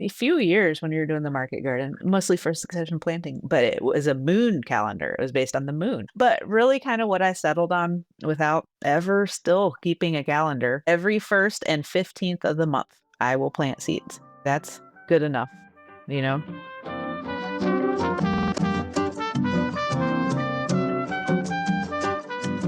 a few years when you were doing the market garden, mostly for succession planting, but it was a moon calendar. It was based on the moon. But really kind of what I settled on without ever still keeping a calendar, every 1st and 15th of the month, I will plant seeds. That's good enough, you know?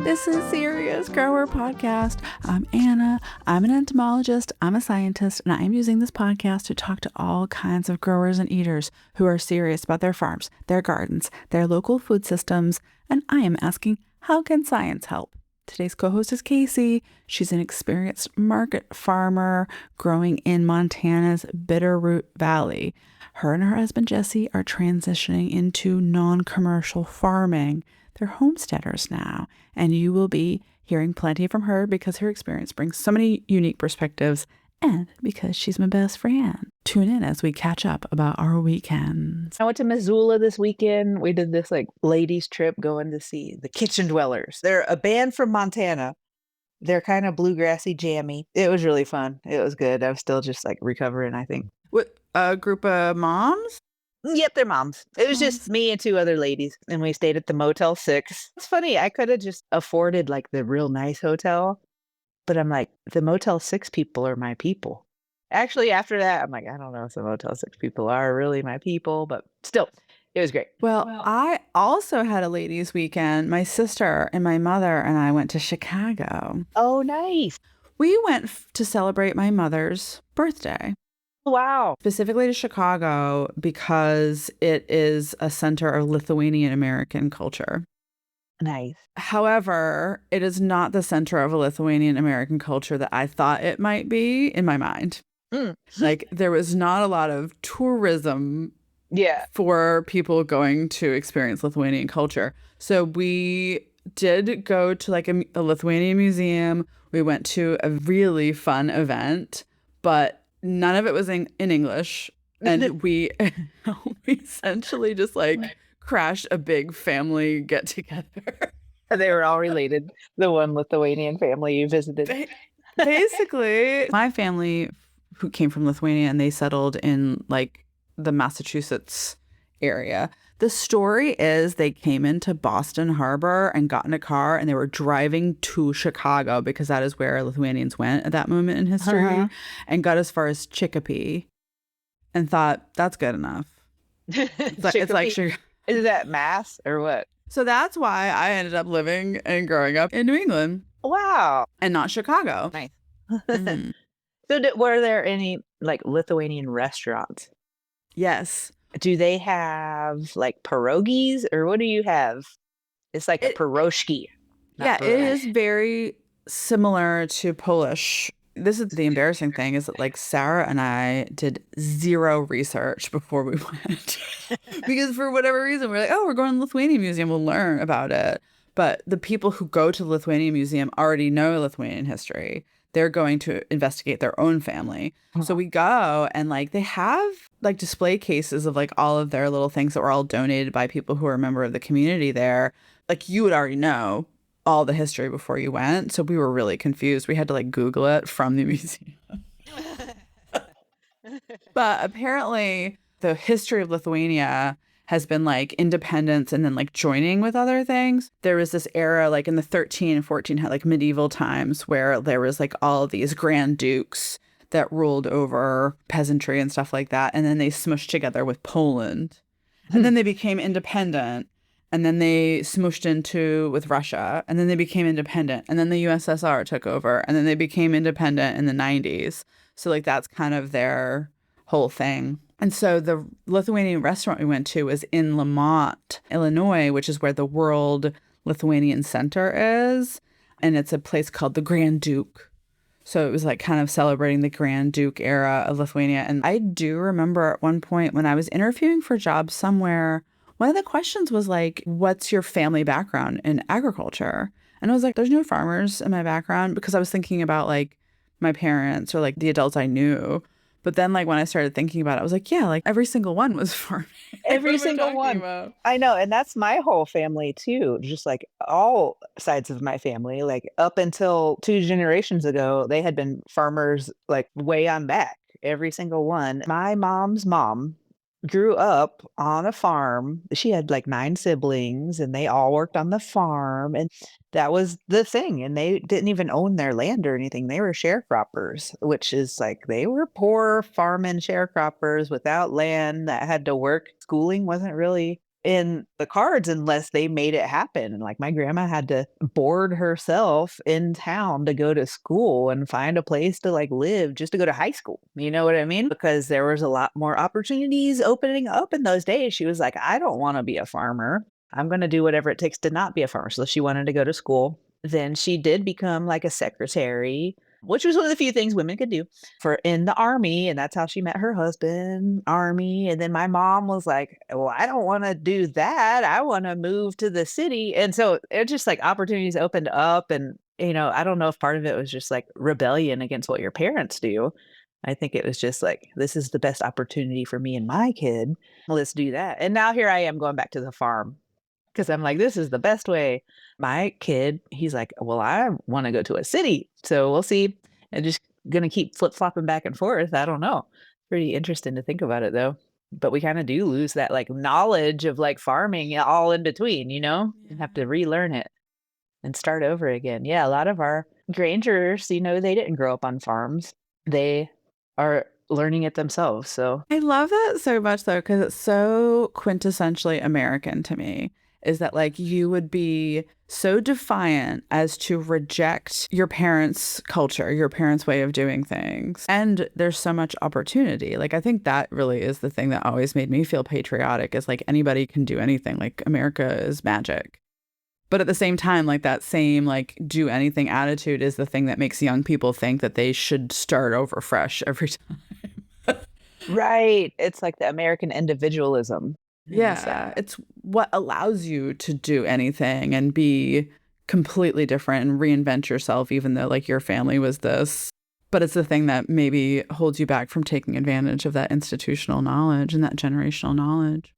This is Serious Grower Podcast. I'm Anna. I'm an entomologist. I'm a scientist, and I am using this podcast to talk to all kinds of growers and eaters who are serious about their farms, their gardens, their local food systems, and I am asking, how can science help? Today's co-host is Casey. She's an experienced market farmer growing in Montana's Bitterroot Valley. Her and her husband, Jesse, are transitioning into non-commercial farming. They're homesteaders now, and you will be hearing plenty from her because her experience brings so many unique perspectives and because she's my best friend. Tune in as we catch up about our weekends. I went to Missoula this weekend. We did this like ladies trip going to see the Kitchen Dwellers. They're a band from Montana. They're kind of bluegrassy, jammy. It was really fun. It was good. I was still just like recovering, I think. What, a group of moms? Yep, they're moms. It was just me and 2 other ladies, and we stayed at the Motel 6. It's funny, I could have just afforded like the real nice hotel, but I'm like, the Motel 6 people are my people. Actually, after that, I'm like, I don't know if the Motel 6 people are really my people, but still, it was great. Well, I also had a ladies' weekend. My sister and my mother and I went to Chicago. Oh, nice. We went to celebrate my mother's birthday. Wow. Specifically to Chicago because it is a center of Lithuanian American culture. Nice. However, it is not the center of a Lithuanian American culture that I thought it might be in my mind. Like, there was not a lot of tourism for people going to experience Lithuanian culture. So we did go to like a Lithuanian museum. We went to a really fun event, but none of it was in English. And we essentially just like crashed a big family get together. They were all related. The one Lithuanian family you visited. Basically, my family who came from Lithuania and they settled in like the Massachusetts area. The story is they came into Boston Harbor and got in a car and they were driving to Chicago because that is where Lithuanians went at that moment in history and got as far as Chicopee and thought, that's good enough. It's like is that Mass or what? So that's why I ended up living and growing up in New England. Wow. And not Chicago. Nice. So were there any like Lithuanian restaurants? Yes. Do they have like pierogies or what do you have? It's like a pierogi. Yeah, it is very similar to Polish. This is the embarrassing thing is that like Sarah and I did zero research before we went because for whatever reason we're like, oh, we're going to the Lithuanian Museum. We'll learn about it. But the people who go to the Lithuanian Museum already know Lithuanian history. They're going to investigate their own family. So we go and like they have like display cases of like all of their little things that were all donated by people who are a member of the community there. Like you would already know all the history before you went. So we were really confused. We had to like Google it from the museum. But apparently the history of Lithuania has been like independence and then like joining with other things. There was this era like in the 13 and 14 like medieval times where there was like all these grand dukes that ruled over peasantry and stuff like that. And then they smushed together with Poland. And then they became independent. And then they smooshed into with Russia. And then they became independent. And then the USSR took over. And then they became independent in the 90s. So like that's kind of their whole thing. And so the Lithuanian restaurant we went to was in Lamont, Illinois, which is where the World Lithuanian Center is. And it's a place called the Grand Duke. So it was like kind of celebrating the Grand Duke era of Lithuania. And I do remember at one point when I was interviewing for jobs somewhere, one of the questions was like, what's your family background in agriculture? And I was like, there's no farmers in my background because I was thinking about like my parents or like the adults I knew. But then like when I started thinking about it, I was like, yeah, like every single one was farming. Every single one. About? I know. And that's my whole family too. Just like all sides of my family, like up until 2 generations ago, they had been farmers like way on back. every single one. My mom's mom grew up on a farm. She had like 9 siblings and they all worked on the farm, and that was the thing, and they didn't even own their land or anything. They were sharecroppers, which is like they were poor farming sharecroppers without land that had to work. Schooling wasn't really in the cards unless they made it happen. And like my grandma had to board herself in town to go to school and find a place to like live just to go to high school. You know what I mean? Because there was a lot more opportunities opening up in those days. She was like, I don't want to be a farmer. I'm going to do whatever it takes to not be a farmer. So she wanted to go to school. Then she did become like a secretary, which was one of the few things women could do for in the army. And that's how she met her husband, army. And then my mom was like, well, I don't want to do that. I want to move to the city. And so it just like opportunities opened up. And, I don't know if part of it was just like rebellion against what your parents do. I think it was just like, this is the best opportunity for me and my kid. Let's do that. And now here I am going back to the farm because I'm like, this is the best way. My kid, he's like, well, I want to go to a city. So we'll see. And just going to keep flip flopping back and forth. I don't know. Pretty interesting to think about it though. But we kind of do lose that like knowledge of like farming all in between, and have to relearn it and start over again. Yeah. A lot of our Grangers, they didn't grow up on farms. They are learning it themselves. So I love that so much though, because it's so quintessentially American to me. Is that like you would be so defiant as to reject your parents' culture, your parents' way of doing things. And there's so much opportunity. Like, I think that really is the thing that always made me feel patriotic is like anybody can do anything. Like, America is magic. But at the same time, like that same like do anything attitude is the thing that makes young people think that they should start over fresh every time. right. It's like the American individualism. And Yeah, it's what allows you to do anything and be completely different and reinvent yourself, even though like your family was this. But it's the thing that maybe holds you back from taking advantage of that institutional knowledge and that generational knowledge.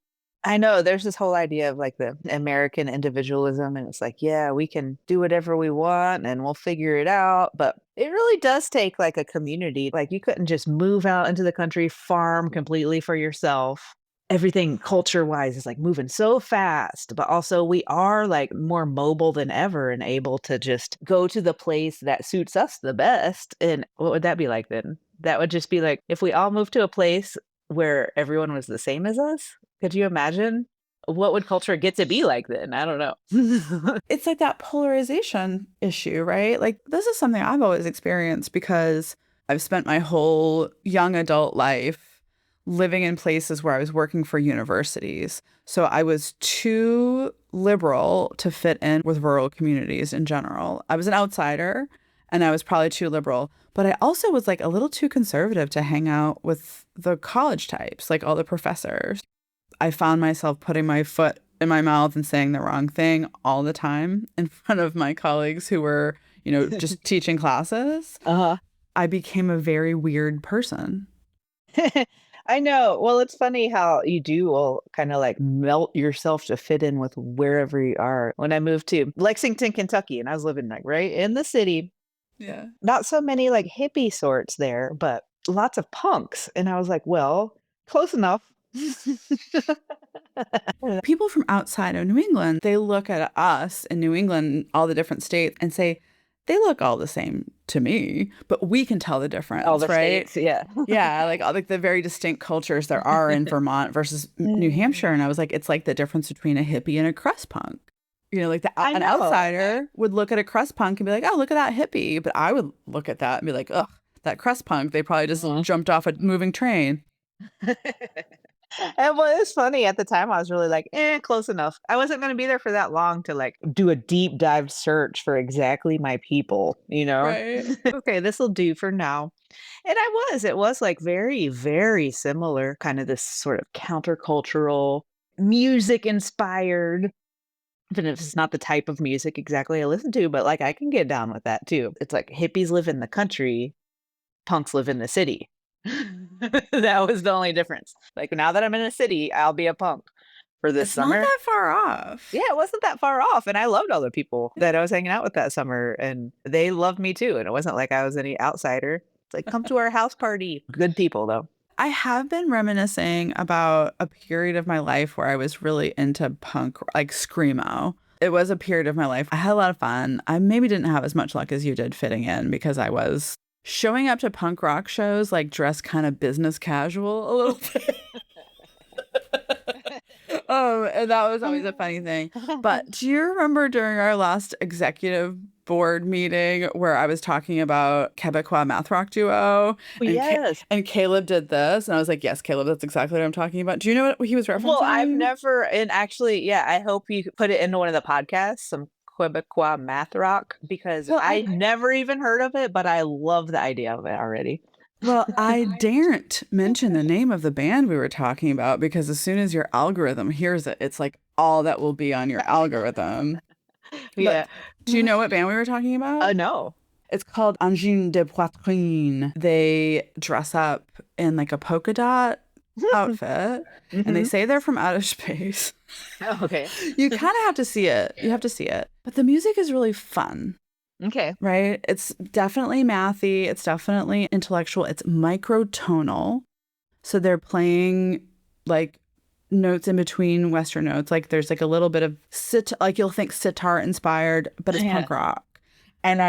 I know there's this whole idea of like the American individualism, and it's like, yeah, we can do whatever we want and we'll figure it out. But it really does take like a community. Like, you couldn't just move out into the country, farm completely for yourself. Everything culture wise is like moving so fast, but also we are like more mobile than ever and able to just go to the place that suits us the best. And what would that be like then? That would just be like if we all moved to a place where everyone was the same as us. Could you imagine? What would culture get to be like then? I don't know. It's like that polarization issue, right? Like, this is something I've always experienced because I've spent my whole young adult life living in places where I was working for universities. So I was too liberal to fit in with rural communities in general. I was an outsider and I was probably too liberal, but I also was like a little too conservative to hang out with the college types, like all the professors. I found myself putting my foot in my mouth and saying the wrong thing all the time in front of my colleagues who were, just teaching classes. Uh-huh. I became a very weird person. I know. Well, it's funny how you do will kind of like melt yourself to fit in with wherever you are. When I moved to Lexington, Kentucky, and I was living like right in the city, Yeah. not so many like hippie sorts there, but lots of punks. And I was like, well, close enough. People from outside of New England, they look at us in New England, all the different states, and say, they look all the same to me, but we can tell the All difference, the right? states, yeah. Yeah, like all like the very distinct cultures there are in Vermont versus New Hampshire. And I was like, it's like the difference between a hippie and a crust punk. Like I an know. outsider would look at a crust punk and be like, oh, look at that hippie. But I would look at that and be like, ugh, that crust punk, they probably just jumped off a moving train. And well, it's funny at the time I was really like, close enough. I wasn't going to be there for that long to like do a deep dive search for exactly my people. Right. Okay, this will do for now. And it was like very, very similar, kind of this sort of countercultural, music inspired. Even if it's not the type of music exactly I listen to, but like I can get down with that too. It's like hippies live in the country, punks live in the city. That was the only difference. Like now that I'm in a city, I'll be a punk for this It's not summer. that far off. Yeah, it wasn't that far off. And I loved all the people that I was hanging out with that summer, and they loved me too. And it wasn't like I was any outsider. like, come to our house party. Good people, though. I have been reminiscing about a period of my life where I was really into punk, like screamo. It was a period of my life. I had a lot of fun. I maybe didn't have as much luck as you did fitting in because I was showing up to punk rock shows like dressed kind of business casual a little bit. And that was always a funny thing. But do you remember during our last executive board meeting where I was talking about Quebecois math rock duo Yes. and Caleb did this? And I was like, yes, Caleb, that's exactly what I'm talking about. Do you know what he was Well, I've referencing? never, and actually, yeah, I hope you could put it into one of the podcasts, some Quebecois math rock, because Well, I never even heard of it, but I love the idea of it already. I daren't mention the name of the band we were talking about because as soon as your algorithm hears it, it's like all that will be on your algorithm. Yeah. But do you know what band we were talking about? No. It's called Angine de Poitrine. They dress up in like a polka dot outfit and they Hmm. say they're from outer space. Oh, okay. You kind of have to see it. You have to see it. But the music is really fun, Okay. right? It's definitely mathy. It's definitely intellectual. It's microtonal. So they're playing like notes in between Western notes. Like there's like a little bit of like you'll think sitar inspired, but it's Yeah. punk rock. And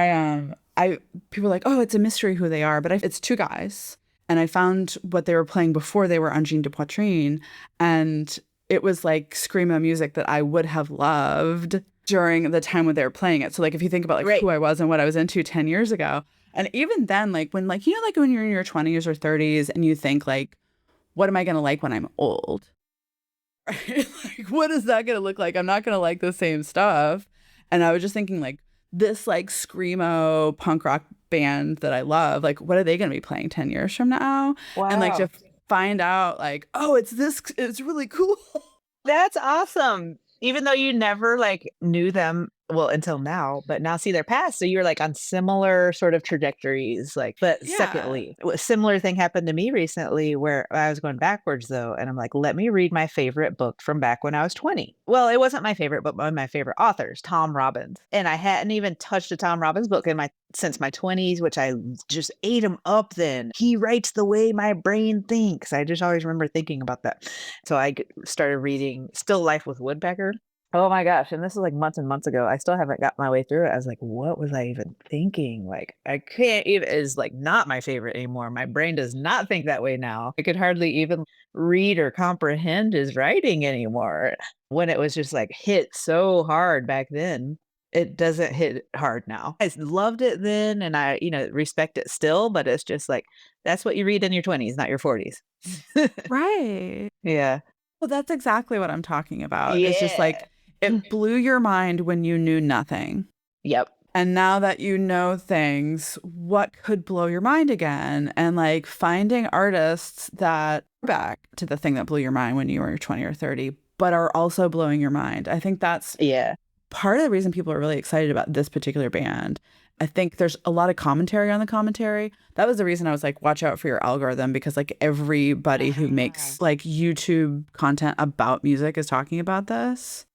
I people are like, oh, it's a mystery who they are, but it's two guys. And I found what they were playing before they were Angine de Poitrine, and it was like screamo music that I would have loved during the time when they were playing it. So like if you think about like Right. who I was and what I was into 10 years ago, and even then, like when like you know like when you're in your 20s or 30s and you think like, what am I gonna like when I'm old? Right? Like, what is that gonna look like? I'm not gonna like the same stuff. And I was just thinking, like, this like screamo punk rock band that I love, like, what are they gonna be playing 10 years from now? And like to Wow. find out, like, oh, it's really cool. That's awesome. Even though you never like knew them well until now, but now see their past. So you're like on similar sort of trajectories. Like, but Yeah. secondly, a similar thing happened to me recently where I was going backwards though. And I'm like, let me read my favorite book from back when I was 20. Well, it wasn't my favorite, but one of my favorite authors, Tom Robbins. And I hadn't even touched a Tom Robbins book in my since my 20s, which I just ate him up then. He writes the way my brain thinks. I just always remember thinking about that. So started reading Still Life with Woodpecker. Oh my gosh. And this is like months and months ago. I still haven't got my way through it. I was like, what was I even thinking? Like, I can't even, is like not my favorite anymore. My brain does not think that way now. I could hardly even read or comprehend his writing anymore when it was just like hit so hard back then. It doesn't hit hard now. I loved it then and I, respect it still, but it's just like, that's what you read in your 20s, not your 40s. Right. Yeah. Well, that's exactly what I'm talking about. It's just Yeah. like it blew your mind when you knew nothing. Yep. And now that you know things, what could blow your mind again? And like finding artists that back to the thing that blew your mind when you were 20 or 30, but are also blowing your mind. I think that's Yeah. part of the reason people are really excited about this particular band. I think there's a lot of commentary on the commentary. That was the reason I was like, watch out for your algorithm because like everybody who Ah. makes like YouTube content about music is talking about this.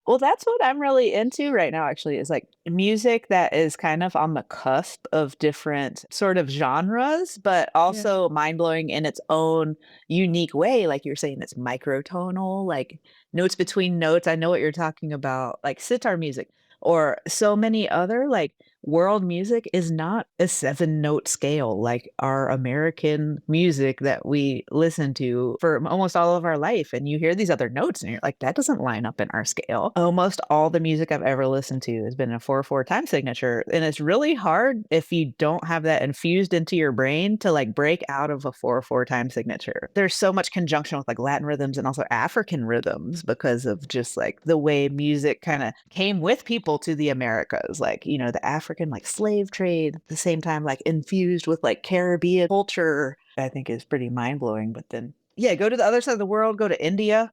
Well, that's what I'm really into right now, actually, is like music that is kind of on the cusp of different sort of genres, but Yeah. also mind blowing in its own unique way. Like you're saying, it's microtonal, like notes between notes. I know what you're talking about, like sitar music, or so many other like world music is not a 7 note scale like our American music that we listen to for almost all of our life. And you hear these other notes and you're like, that doesn't line up in our scale. Almost all the music I've ever listened to has been a 4/4 time signature. And it's really hard if you don't have that infused into your brain to like break out of a 4/4 time signature. There's so much conjunction with like Latin rhythms and also African rhythms because of just like the way music kind of came with people to the Americas. Like, the African like slave trade at the same time, like infused with like Caribbean culture, I think is pretty mind blowing. But then, yeah, go to the other side of the world, go to India.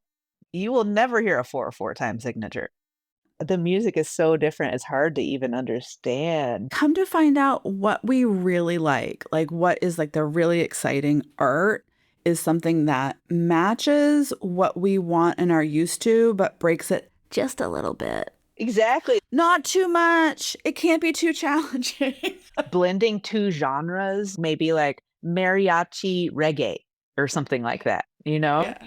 You will never hear a 4/4 time signature. The music is so different, it's hard to even understand. Come to find out what we really like what is like the really exciting art is something that matches what we want and are used to, but breaks it just a little bit. Exactly. Not too much. It can't be too challenging. Blending 2 genres, maybe like mariachi reggae or something like that, you know? Yeah.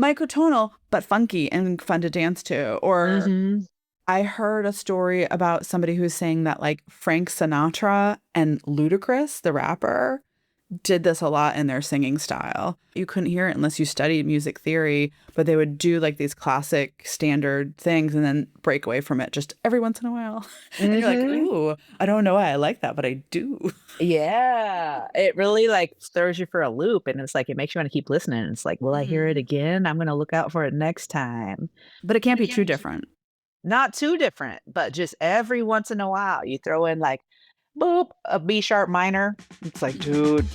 Microtonal, but funky and fun to dance to. Or Mhm. I heard a story about somebody who's saying that like Frank Sinatra and Ludacris, the rapper, did this a lot in their singing style. You couldn't hear it unless you studied music theory, but they would do like these classic standard things and then break away from it just every once in a while. And you're like, Mhm. ooh, I don't know why I like that, but I do. Yeah. It really, like, throws you for a loop, and it's like, it makes you wanna keep listening. It's like, "Will I hear it Mm. again? I'm gonna look out for it next time." But it can't be too different. Not too different, but just every once in a while, you throw in, like, boop, a B sharp minor. It's like, dude.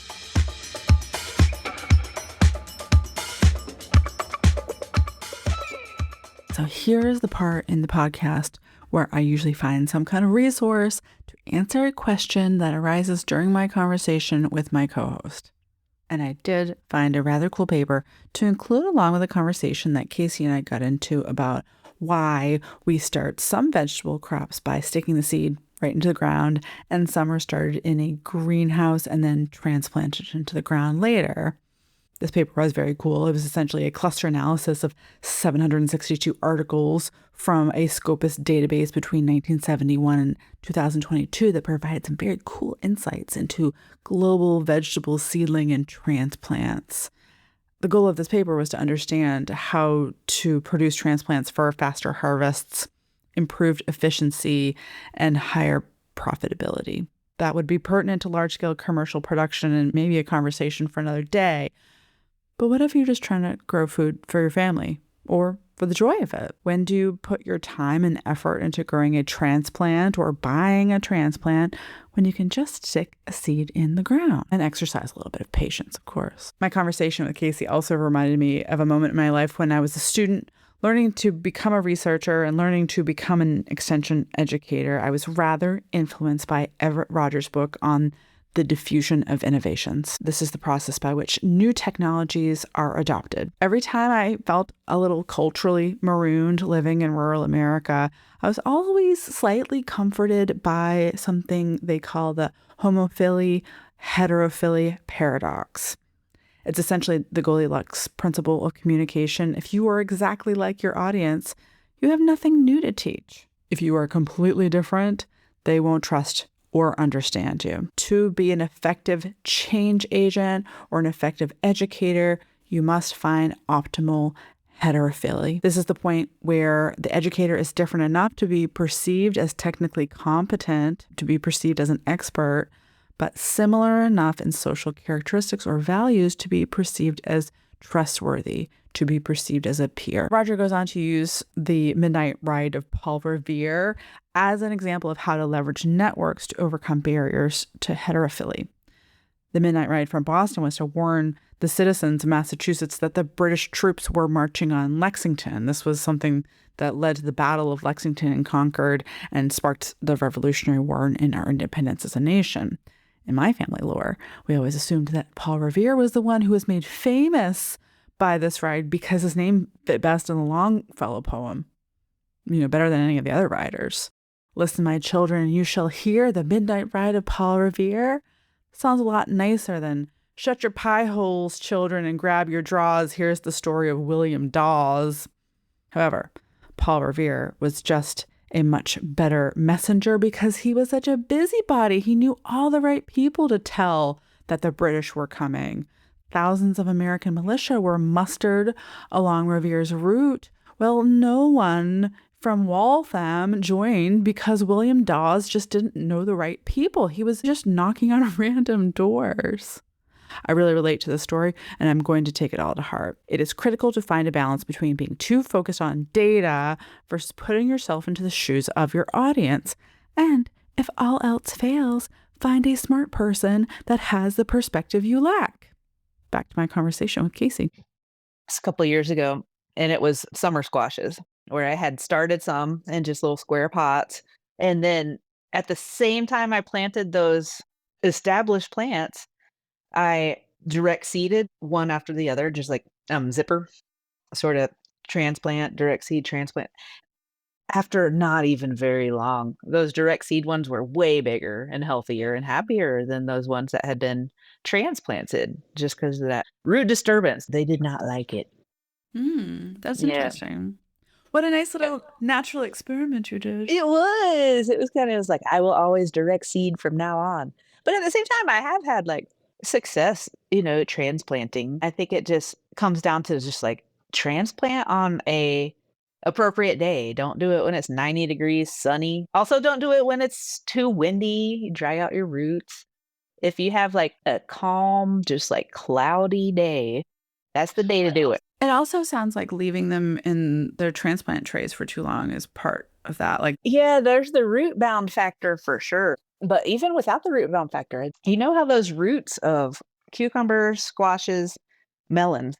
So here's the part in the podcast where I usually find some kind of resource to answer a question that arises during my conversation with my co host. And I did find a rather cool paper to include along with the conversation that Casey and I got into about why we start some vegetable crops by sticking the seed right into the ground, and some are started in a greenhouse and then transplanted into the ground later. This paper was very cool. It was essentially a cluster analysis of 762 articles from a Scopus database between 1971 and 2022 that provided some very cool insights into global vegetable seedling and transplants. The goal of this paper was to understand how to produce transplants for faster harvests, improved efficiency, and higher profitability. That would be pertinent to large scale commercial production and maybe a conversation for another day. But what if you're just trying to grow food for your family or for the joy of it? When do you put your time and effort into growing a transplant or buying a transplant when you can just stick a seed in the ground and exercise a little bit of patience, of course? My conversation with Casey also reminded me of a moment in my life when I was a student learning to become a researcher and learning to become an extension educator. I was rather influenced by Everett Rogers' book on the diffusion of innovations. This is the process by which new technologies are adopted. Every time I felt a little culturally marooned living in rural America, I was always slightly comforted by something they call the homophily heterophily paradox. It's essentially the Goldilocks principle of communication. If you are exactly like your audience, you have nothing new to teach. If you are completely different, they won't trust or understand you. To be an effective change agent or an effective educator, you must find optimal heterophily. This is the point where the educator is different enough to be perceived as technically competent, to be perceived as an expert, but similar enough in social characteristics or values to be perceived as trustworthy, to be perceived as a peer. Roger goes on to use the Midnight Ride of Paul Revere as an example of how to leverage networks to overcome barriers to heterophily. The Midnight Ride from Boston was to warn the citizens of Massachusetts that the British troops were marching on Lexington. This was something that led to the Battle of Lexington and Concord and sparked the Revolutionary War and our independence as a nation. In my family lore, we always assumed that Paul Revere was the one who was made famous by this ride because his name fit best in the Longfellow poem, better than any of the other riders. Listen, my children, you shall hear the midnight ride of Paul Revere. Sounds a lot nicer than shut your pie holes, children, and grab your draws. Here's the story of William Dawes. However, Paul Revere was just a much better messenger because he was such a busybody. He knew all the right people to tell that the British were coming. Thousands of American militia were mustered along Revere's route. Well, no one from Waltham joined because William Dawes just didn't know the right people. He was just knocking on random doors. I really relate to this story, and I'm going to take it all to heart. It is critical to find a balance between being too focused on data versus putting yourself into the shoes of your audience. And if all else fails, find a smart person that has the perspective you lack. Back to my conversation with Casey. A couple years ago, and it was summer squashes where I had started some in just little square pots. And then at the same time I planted those established plants, I direct seeded one after the other, just like zipper sort of transplant, direct seed transplant. after not even very long. Those direct seed ones were way bigger and healthier and happier than those ones that had been transplanted just because of that root disturbance. They did not like it. That's Yeah. interesting. What a nice little natural experiment you did. It was. It was kind of, it was like, I will always direct seed from now on. But at the same time, I have had like success, transplanting. I think it just comes down to just like transplant on a appropriate day. Don't do it when it's 90 degrees sunny. Also, don't do it when it's too windy. Dry out your roots. If you have like a calm, just like cloudy day, that's the day to do it. It also sounds like leaving them in their transplant trays for too long is part of that. Like, Yeah, there's the root bound factor for sure. But even without the root bound factor, you know how those roots of cucumbers, squashes, melons,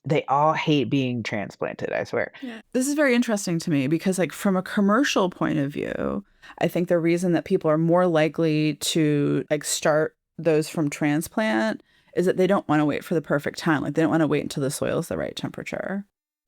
they all hate being transplanted, I swear. yeah. This is very interesting to me because, like, from a commercial point of view, I think the reason that people are more likely to like start those from transplant is that they don't want to wait for the perfect time. Like, they don't want to wait until the soil is the right temperature.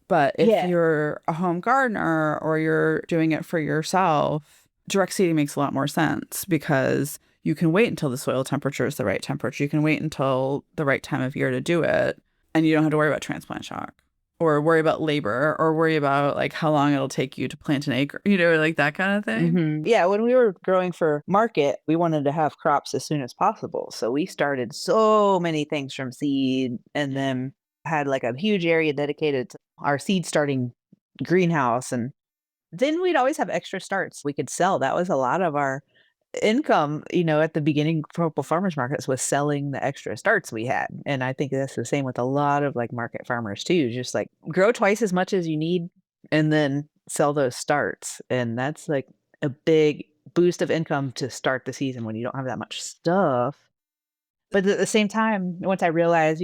But if Yeah. you're a home gardener or you're doing it for yourself, direct seeding makes a lot more sense because you can wait until the soil temperature is the right temperature. You can wait until the right time of year to do it, and you don't have to worry about transplant shock or worry about labor or worry about like how long it'll take you to plant an acre, like that kind of thing. Yeah, when we were growing for market, we wanted to have crops as soon as possible. So we started so many things from seed and then had like a huge area dedicated to our seed starting greenhouse. And then we'd always have extra starts we could sell. That was a lot of our income, at the beginning for local farmers markets was selling the extra starts we had. And I think that's the same with a lot of like market farmers too. Just like grow twice as much as you need and then sell those starts. And that's like a big boost of income to start the season when you don't have that much stuff. But at the same time, once I realized,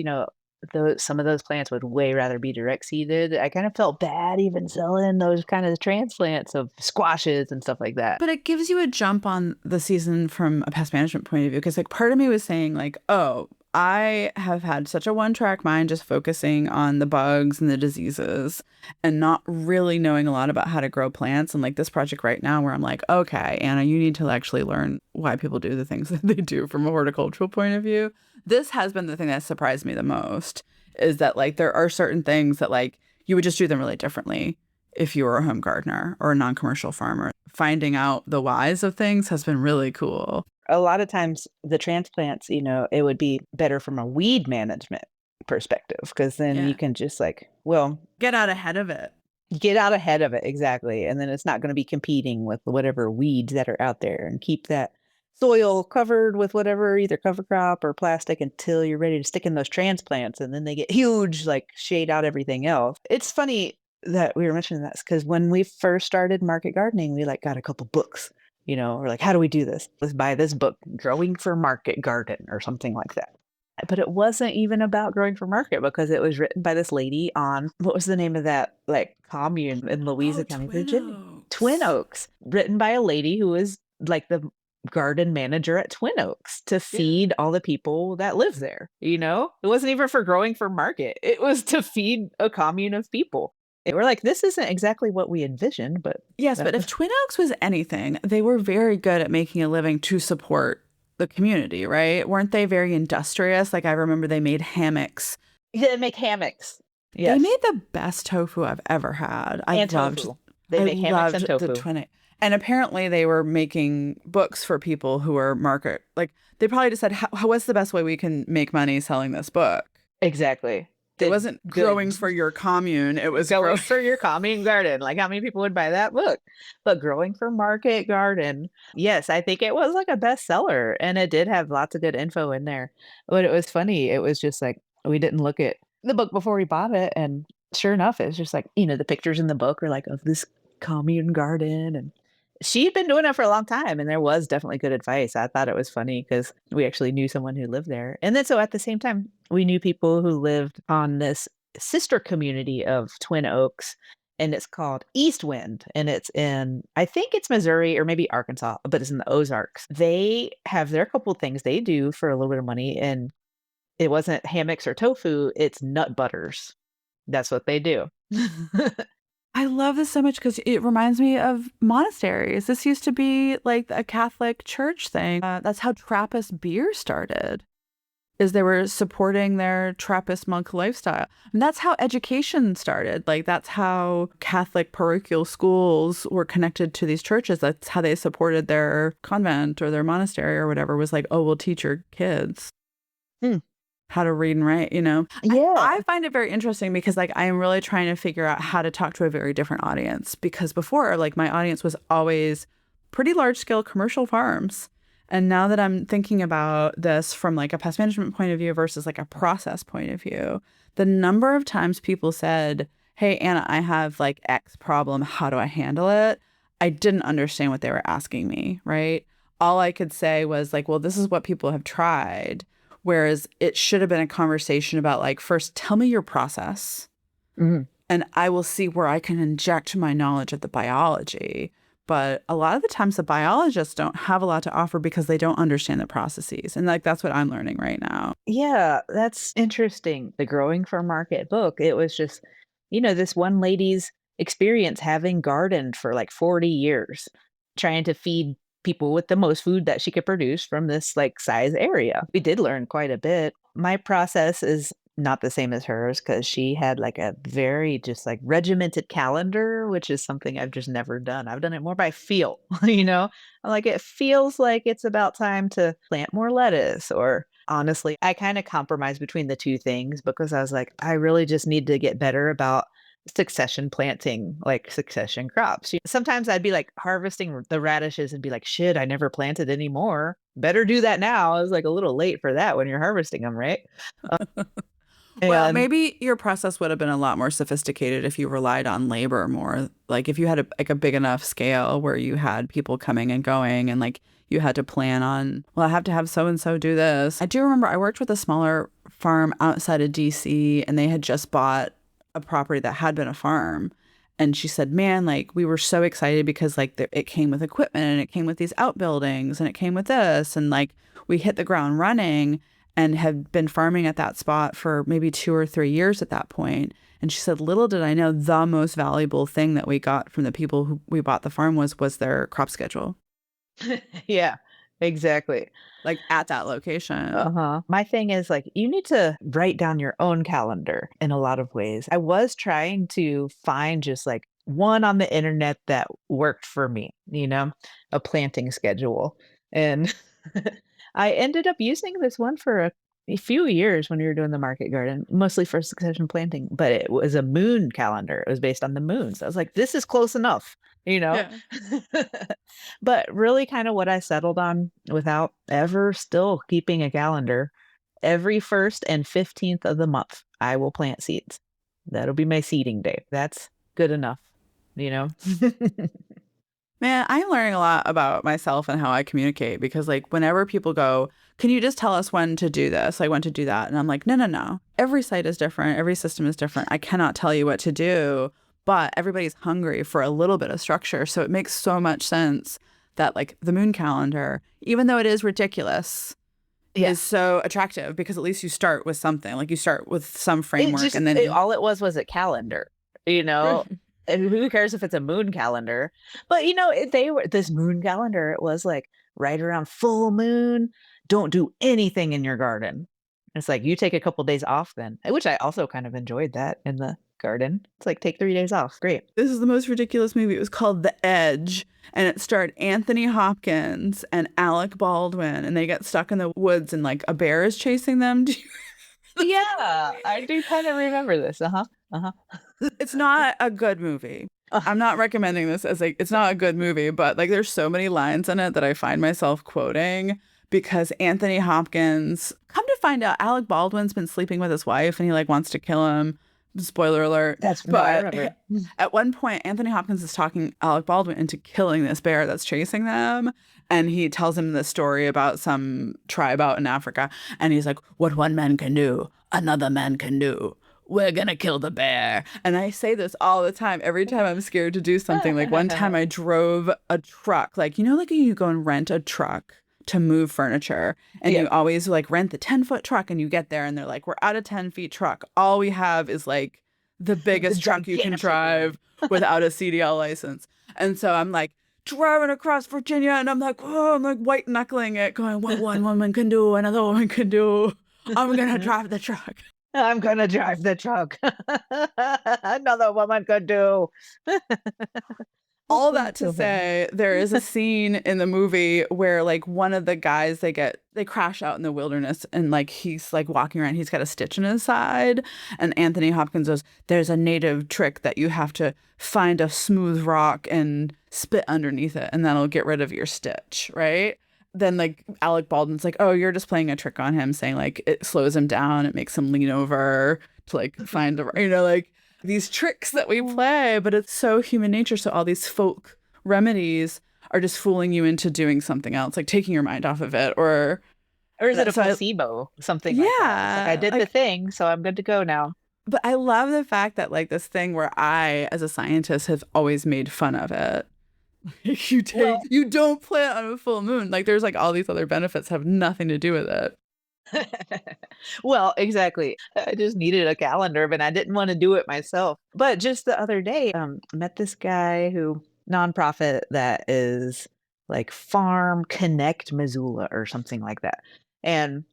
some of those plants would way rather be direct seeded, I kind of felt bad even selling those kind of transplants of squashes and stuff like that. But it gives you a jump on the season from a pest management point of view. Because, like, part of me was saying, like, oh, I have had such a one track mind just focusing on the bugs and the diseases and not really knowing a lot about how to grow plants. And, like, this project right now where I'm like, okay, Anna, you need to actually learn why people do the things that they do from a horticultural point of view. This has been the thing that surprised me the most is that, like, there are certain things that, like, you would just do them really differently if you were a home gardener or a non-commercial farmer. Finding out the whys of things has been really cool. A lot of times the transplants, it would be better from a weed management perspective because then you Yeah. can just like, well, Get out ahead of it. get out ahead of it. Exactly. And then it's not going to be competing with whatever weeds that are out there and keep that soil covered with whatever, either cover crop or plastic until you're ready to stick in those transplants. And then they get huge, like shade out everything else. It's funny that we were mentioning that because when we first started market gardening, we like got a couple books, we're like, how do we do this? Let's buy this book, Growing for Market Garden or something like that. But it wasn't even about growing for market because it was written by this lady on what was the name of that like commune in Louisa Oh, County, Twin Virginia? Twin Oaks. Oaks, written by a lady who was like the garden manager at Twin Oaks to Yeah. feed all the people that live there. It wasn't even for growing for market. It was to feed a commune of people. And we're like, this isn't exactly what we envisioned, but Yes, that but if was Twin Oaks was anything, they were very good at making a living to support the community, right? Weren't they very industrious? Like, I remember they made hammocks. yeah, they make hammocks. They Yes. made the best tofu I've ever had. And tofu. They I make hammocks and loved the tofu. Twin. And apparently they were making books for people who are market, like, they probably just said, what's the best way we can make money selling this book? Exactly. It Did wasn't growing good. for your commune. It was Going growing. for your commune garden. Like how many people would buy that book? But growing for market garden. Yes, I think it was like a bestseller and it did have lots of good info in there. But it was funny. It was just like we didn't look at the book before we bought it. And sure enough, it's just like, the pictures in the book are like of this commune garden and she had been doing it for a long time and there was definitely good advice. I thought it was funny because we actually knew someone who lived there. And then so at the same time, we knew people who lived on this sister community of Twin Oaks, and it's called East Wind, and it's in I think it's Missouri or maybe Arkansas, but it's in the Ozarks. They have their couple things they do for a little bit of money, and it wasn't hammocks or tofu, it's nut butters. That's what they do. I love this so much because it reminds me of monasteries. This used to be like a Catholic church thing. That's how Trappist beer started, is they were supporting their Trappist monk lifestyle. And that's how education started. Like that's how Catholic parochial schools were connected to these churches. That's how they supported their convent or their monastery or whatever, was like, oh, we'll teach your kids Hmm. how to read and write, you know? Yeah. I find it very interesting because like I'm really trying to figure out how to talk to a very different audience, because before like my audience was always pretty large scale commercial farms. And now that I'm thinking about this from like a pest management point of view versus like a process point of view, the number of times people said, "Hey Anna, I have like X problem. How do I handle it?" I didn't understand what they were asking me, right? All I could say was like, "Well, this is what people have tried." Whereas it should have been a conversation about like, first, tell me your process, Mhm. and I will see where I can inject my knowledge of the biology. But a lot of the times the biologists don't have a lot to offer because they don't understand the processes. And like that's what I'm learning right now. Yeah, that's interesting. The Growing for Market book, it was just, this one lady's experience having gardened for like 40 years, trying to feed people with the most food that she could produce from this like size area. We did learn quite a bit. My process is not the same as hers because she had like a very just like regimented calendar, which is something I've just never done. I've done it more by feel, I'm like, it feels like it's about time to plant more lettuce, or honestly, I kinda compromise between the 2 things because I was like, I really just need to get better about succession planting, like succession crops. Sometimes I'd be, like, harvesting the radishes and be like, "Shit, I never planted any more. Better do that now." I was, like, a little late for that when you're harvesting them, right? Well, And maybe your process would have been a lot more sophisticated if you relied on labor more. Like if you had like a big enough scale where you had people coming and going and like you had to plan on, well, I have to have so and so do this. I do remember I worked with a smaller farm outside of DC, and they had just bought a property that had been a farm. And she said, "Man, like we were so excited because like it came with equipment and it came with these outbuildings and it came with this, and like we hit the ground running." And had been farming at that spot for maybe 2 or 3 years at that point. And she said, little did I know the most valuable thing that we got from the people who we bought the farm was their crop schedule, yeah, exactly. like at that location. Uh-huh. My thing is like you need to write down your own calendar in a lot of ways. I was trying to find just like one on the internet that worked for me, a planting schedule. And I ended up using this one for a few years when we were doing the market garden, mostly for succession planting, but it was a moon calendar. It was based on the moon. So I was like, this is close enough, you know? Yeah. But really kind of what I settled on without ever still keeping a calendar, every 1st and 15th of the month, I will plant seeds. That'll be my seeding day. That's good enough, you know? Man, I'm learning a lot about myself and how I communicate because, like, whenever people go, can you just tell us when to do this? Like, when to do that? And I'm like, no, no, no. Every site is different. Every system is different. I cannot tell you what to do, but everybody's hungry for a little bit of structure. So it makes so much sense that, like, the moon calendar, even though it is ridiculous, Yeah. is so attractive because at least you start with something. Like, you start with some It framework just and then all it was a calendar, you know? And who cares if it's a moon calendar? But, they were this moon calendar, it was, like, right around full moon, don't do anything in your garden. It's like, you take a couple days off then, which I also kind of enjoyed that in the garden. It's like, take 3 days off, great. this is the most ridiculous movie. It was called The Edge, and it starred Anthony Hopkins and Alec Baldwin, and they get stuck in the woods and like a bear is chasing them. Do you remember this Yeah, I movie? do kinda remember this, uh-huh, uh-huh. It's not a good movie. I'm not recommending this as like it's not a good movie, but like there's so many lines in it that I find myself quoting because Anthony Hopkins, come to find out, Alec Baldwin's been sleeping with his wife and he like wants to kill him. Spoiler alert. That's no, I But remember it. at one point, Anthony Hopkins is talking Alec Baldwin into killing this bear that's chasing them. And he tells him the story about some tribe out in Africa. And he's like, what one man can do, another man can do. We're gonna kill the bear. And I say this all the time, every time I'm scared to do something. Like one time I drove a truck, like, like you go and rent a truck to move furniture and you Yep. always like rent the 10-foot truck and you get there and they're like, we're out of 10 feet truck. All we have is like the The biggest truck you can gigantic one. drive without a CDL license. And so I'm like driving across Virginia and I'm like, oh, I'm like white knuckling it, going, what one woman can do, another woman can do. I'm going to drive the truck. I'm gonna drive the truck. Another woman could do. All Oh, that to so funny. say, there is a scene in the movie where like one of the guys they crash out in the wilderness and like he's like walking around, he's got a stitch in his side, and Anthony Hopkins goes, "There's a native trick that you have to find a smooth rock and spit underneath it, and that'll get rid of your stitch," right? Then like Alec Baldwin's like, "Oh, you're just playing a trick on him, saying like it slows him down, it makes him lean over to like find the like these tricks that we play, but it's so human nature. So all these folk remedies are just fooling you into doing something else, like taking your mind off of it, or Or is it a that. So placebo? Something like that. It's like I yeah, did the like, thing, so I'm good to go now. but I love the fact that like this thing where I, as a scientist, have always made fun of it. Well, You don't plant on a full moon. Like there's like all these other benefits have nothing to do with it. well, exactly. I just needed a calendar, but I didn't want to do it myself. But just the other day, met this guy who nonprofit that is like Farm Connect Missoula or something like that. And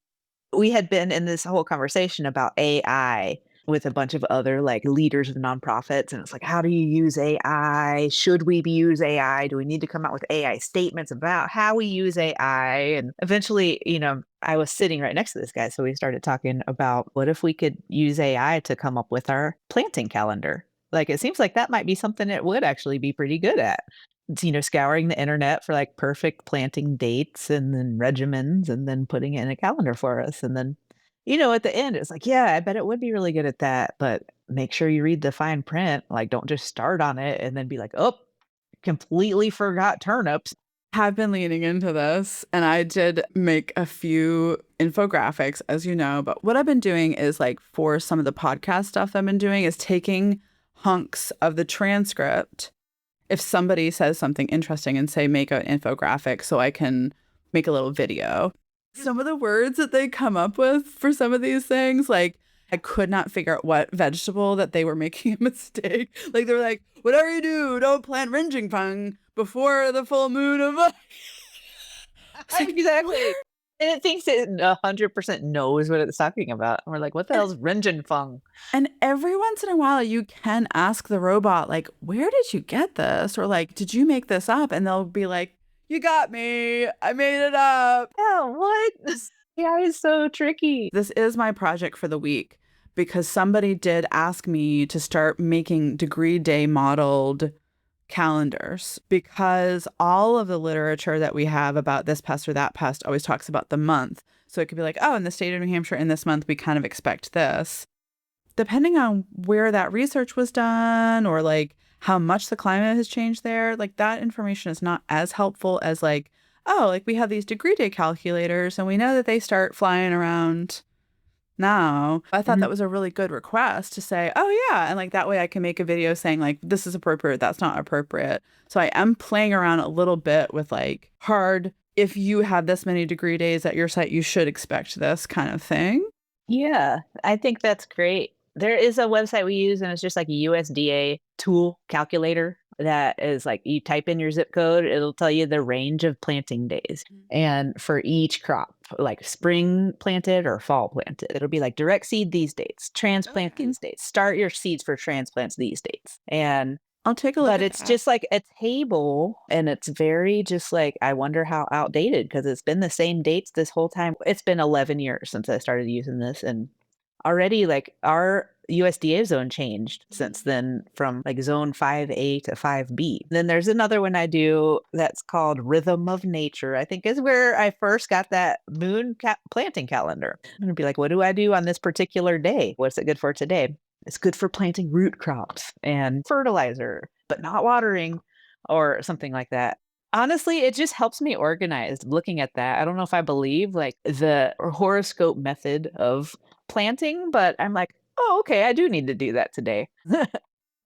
we had been in this whole conversation about AI with a bunch of other like leaders of nonprofits. And it's like, how do you use AI? Should we be use AI? Do we need to come out with AI statements about how we use AI? And eventually, I was sitting right next to this guy. So we started talking about what if we could use AI to come up with our planting calendar? Like it seems like that might be something it would actually be pretty good at. Scouring the internet for like perfect planting dates and then regimens and then putting it in a calendar for us. And then, at the end, it's like, yeah, I bet it would be really good at that. But make sure you read the fine print. Like, don't just start on it and then be like, oh, completely forgot turnips. Have been leaning into this and I did make a few infographics, as you know, but what I've been doing is like for some of the podcast stuff I've been doing is taking hunks of the transcript if somebody says something interesting and say make an infographic so I can make a little video. Some of the words that they come up with for some of these things, like I could not figure out what vegetable that they were making a mistake. Like they were like, whatever you do, don't plant ringing fung before the full moon of it's like, Exactly. And it thinks it 100% knows what it's talking about. And we're like, what the and, hell's Renjinfeng? and every once in a while you can ask the robot, like, where did you get this? Or like, did you make this up? And they'll be like, you got me. I made it up. Yeah, what? This AI is so tricky. This is my project for the week because somebody did ask me to start making degree day modeled calendars because all of the literature that we have about this pest or that pest always talks about the month. So it could be like, oh, in the state of New Hampshire in this month, we kind of expect this. Depending on where that research was done or like how much the climate has changed there, like that information is not as helpful as like, oh, like we have these degree day calculators and we know that they start flying around now. I thought that Mhm. was a really good request to say, oh, yeah. And like that way I can make a video saying, like, this is appropriate, that's not appropriate. So I am playing around a little bit with like hard, if you have this many degree days at your site, you should expect this kind of thing. Yeah, I think that's great. There is a website we use, and it's just like a USDA tool calculator that is like you type in your zip code, it'll tell you the range of planting days. And for each crop, like spring planted or fall planted, it'll be like direct seed these dates, transplant Okay. these dates, start your seeds for transplants these dates. And I'll take a look but at it's that. just like a table, and it's very just like, I wonder how outdated because it's been the same dates this whole time. It's been 11 years since I started using this, and already, like, our USDA zone changed since then from, like, zone 5A to 5B. Then there's another one I do that's called Rhythm of Nature, I think is where I first got that planting calendar. I'm gonna be like, "What do I do on this particular day? What's it good for today?" It's good for planting root crops and fertilizer, but not watering or something like that. Honestly, it just helps me organize looking at that. I don't know if I believe like the horoscope method of planting, but I'm like, oh, okay, I do need to do that today.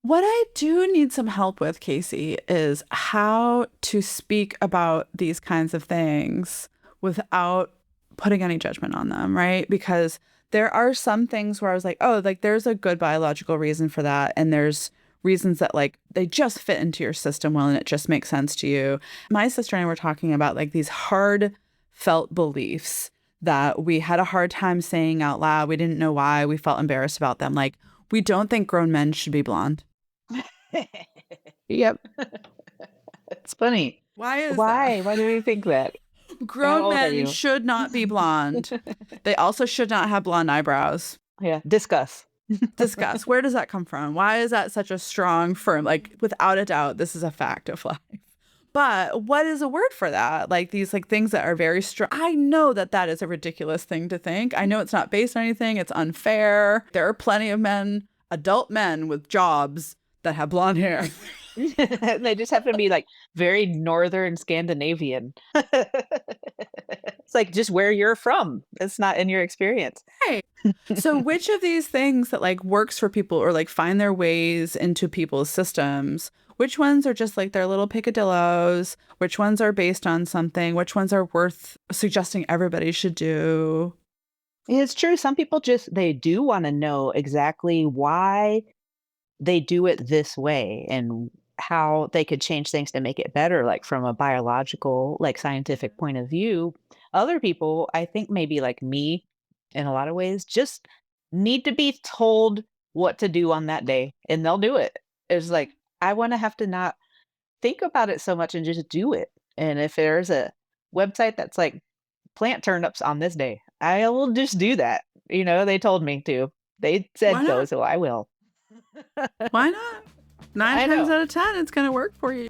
What I do need some help with, Casey, is how to speak about these kinds of things without putting any judgment on them, right? Because there are some things where I was like, oh, like there's a good biological reason for that. And there's reasons that like they just fit into your system well and it just makes sense to you. My sister and I were talking about like these hard felt beliefs that we had a hard time saying out loud. We didn't know why. We felt embarrassed about them. Like, we don't think grown men should be blonde. Yep. It's funny. Why is Why? that? Why do we think that? How Grown old are men you? should not be blonde. They also should not have blonde eyebrows. Yeah. Discuss. Discuss. Where does that come from? Why is that such a strong, firm, like without a doubt, this is a fact of life. But what is a word for that? Like these like things that are very strong. I know that that is a ridiculous thing to think. I know it's not based on anything. It's unfair. There are plenty of men, adult men with jobs that have blonde hair. They just happen to be like very northern Scandinavian. It's like just where you're from. It's not in your experience. Right. So which of these things that like works for people or like find their ways into people's systems, which ones are just like their little picadillos? Which ones are based on something? Which ones are worth suggesting everybody should do? It's true. Some people just they do want to know exactly why they do it this way and how they could change things to make it better, like from a biological, like scientific point of view. Other people, I think maybe like me in a lot of ways, just need to be told what to do on that day and they'll do it. It's like, I want to have to not think about it so much and just do it. And if there's a website that's like plant turnips on this day, I will just do that. They told me to. They Why said so, not? so I will. Why not? Nine I times know. out of 10, it's going to work for you.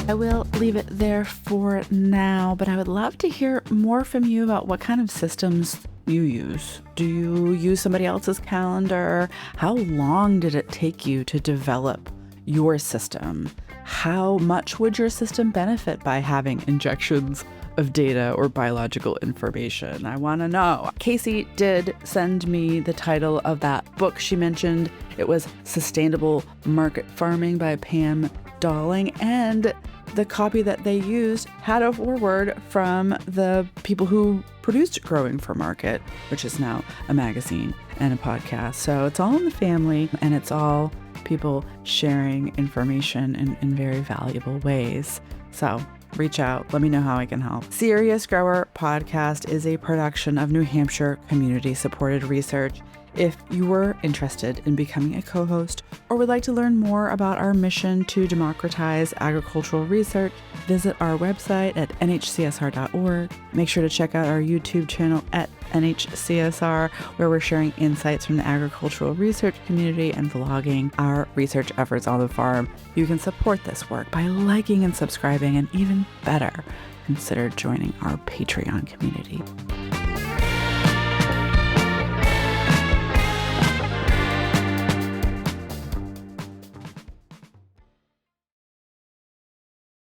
I will leave it there for now, but I would love to hear more from you about what kind of systems you use. Do you use somebody else's calendar? How long did it take you to develop your system? How much would your system benefit by having injections of data or biological information? I want to know. Casey did send me the title of that book she mentioned. It was Sustainable Market Farming by Pam Dolling, and the copy that they used had a foreword from the people who produced Growing for Market, which is now a magazine and a podcast. So it's all in the family, and it's all people sharing information in very valuable ways. So reach out. Let me know how I can help. Serious Grower Podcast is a production of New Hampshire Community Supported Research. If you were interested in becoming a co-host or would like to learn more about our mission to democratize agricultural research, visit our website at nhcsr.org. Make sure to check out our YouTube channel at NHCSR, where we're sharing insights from the agricultural research community and vlogging our research efforts on the farm. You can support this work by liking and subscribing, and even better, consider joining our Patreon community.